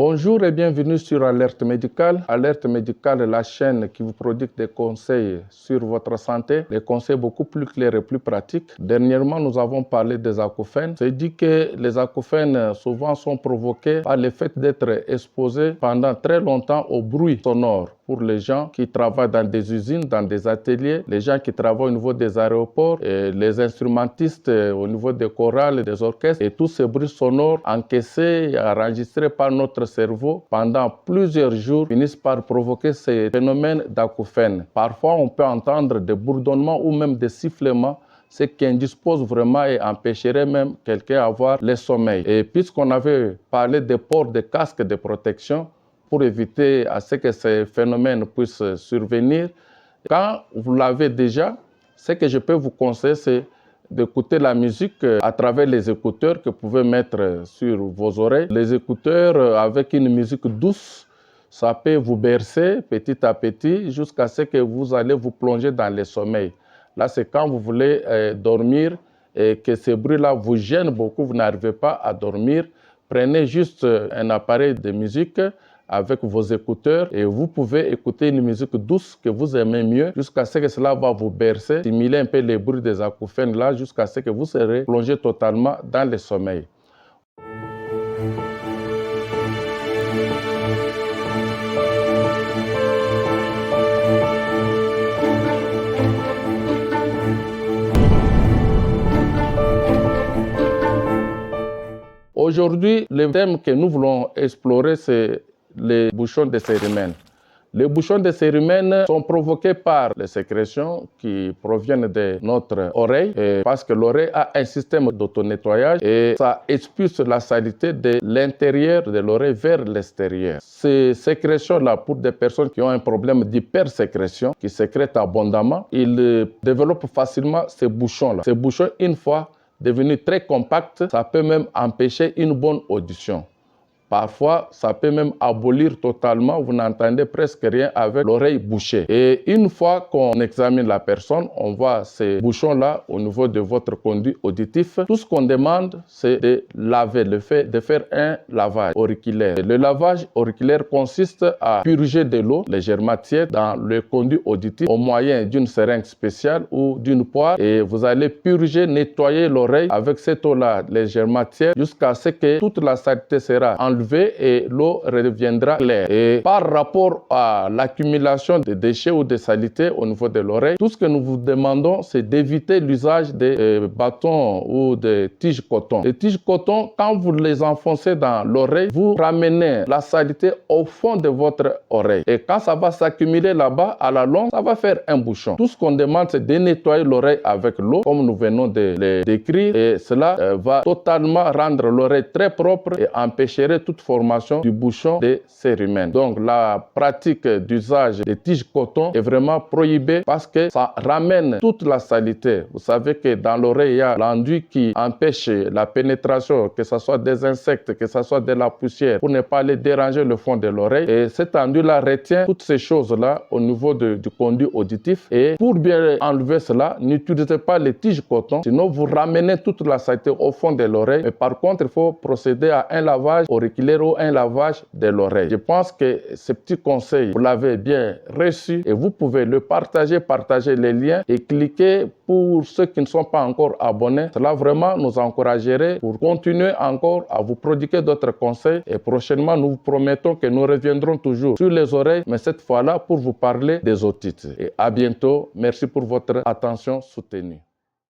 Bonjour et bienvenue sur Alerte Médicale. Alerte Médicale est la chaîne qui vous prodigue des conseils sur votre santé, des conseils beaucoup plus clairs et plus pratiques. Dernièrement, nous avons parlé des acouphènes. C'est dit que les acouphènes souvent sont provoqués par le fait d'être exposés pendant très longtemps au bruit sonore. Pour les gens qui travaillent dans des usines, dans des ateliers, les gens qui travaillent au niveau des aéroports, et les instrumentistes au niveau des chorales, des orchestres, et tous ces bruits sonores encaissés et enregistrés par notre cerveau pendant plusieurs jours finissent par provoquer ces phénomènes d'acouphènes. Parfois, on peut entendre des bourdonnements ou même des sifflements, ce qui indispose vraiment et empêcherait même quelqu'un d'avoir le sommeil. Et puisqu'on avait parlé des ports de casques de protection, pour éviter à ce que ces phénomènes puissent survenir, quand vous l'avez déjà, ce que je peux vous conseiller, c'est d'écouter la musique à travers les écouteurs que vous pouvez mettre sur vos oreilles. Les écouteurs avec une musique douce, ça peut vous bercer petit à petit jusqu'à ce que vous allez vous plonger dans le sommeil. Là, c'est quand vous voulez dormir et que ces bruits-là vous gênent beaucoup, vous n'arrivez pas à dormir. Prenez juste un appareil de musique avec vos écouteurs et vous pouvez écouter une musique douce que vous aimez mieux jusqu'à ce que cela va vous bercer, simuler un peu les bruits des acouphènes là jusqu'à ce que vous serez plongé totalement dans le sommeil. Aujourd'hui, le thème que nous voulons explorer, c'est les bouchons de cérumen. Les bouchons de cérumen sont provoqués par les sécrétions qui proviennent de notre oreille parce que l'oreille a un système d'auto-nettoyage et ça expulse la saleté de l'intérieur de l'oreille vers l'extérieur. Ces sécrétions-là, pour des personnes qui ont un problème d'hypersécrétion, qui sécrètent abondamment, ils développent facilement ces bouchons-là. Ces bouchons, une fois devenus très compacts, ça peut même empêcher une bonne audition. Parfois, ça peut même abolir totalement, vous n'entendez presque rien avec l'oreille bouchée. Et une fois qu'on examine la personne, on voit ces bouchons-là au niveau de votre conduit auditif. Tout ce qu'on demande, c'est de laver, de faire un lavage auriculaire. Le lavage auriculaire consiste à purger de l'eau légèrement tiède dans le conduit auditif au moyen d'une seringue spéciale ou d'une poire. Et vous allez purger, nettoyer l'oreille avec cette eau-là légèrement tiède jusqu'à ce que toute la saleté sera enlevée et l'eau reviendra claire. Et par rapport à l'accumulation de déchets ou de saleté au niveau de l'oreille, tout ce que nous vous demandons, c'est d'éviter l'usage des bâtons ou des tiges coton. Les tiges coton, quand vous les enfoncez dans l'oreille, vous ramenez la saleté au fond de votre oreille. Et quand ça va s'accumuler là-bas, à la longue, ça va faire un bouchon. Tout ce qu'on demande, c'est de nettoyer l'oreille avec l'eau, comme nous venons de le décrire. Et cela va totalement rendre l'oreille très propre et empêcherait toute formation du bouchon de cérumen. Donc la pratique d'usage des tiges coton est vraiment prohibée parce que ça ramène toute la saleté. Vous savez que dans l'oreille, il y a l'enduit qui empêche la pénétration, que ce soit des insectes, que ce soit de la poussière, pour ne pas aller déranger le fond de l'oreille. Et cet enduit-là retient toutes ces choses-là au niveau du conduit auditif. Et pour bien enlever cela, n'utilisez pas les tiges coton, sinon vous ramenez toute la saleté au fond de l'oreille. Mais par contre, il faut procéder à un lavage auriculaire ou un lavage de l'oreille. Je pense que ce petit conseil, vous l'avez bien reçu et vous pouvez le partager les liens et cliquer pour ceux qui ne sont pas encore abonnés. Cela vraiment nous encouragerait pour continuer encore à vous prodiguer d'autres conseils et prochainement nous vous promettons que nous reviendrons toujours sur les oreilles, mais cette fois-là pour vous parler des otites. Et à bientôt. Merci pour votre attention soutenue.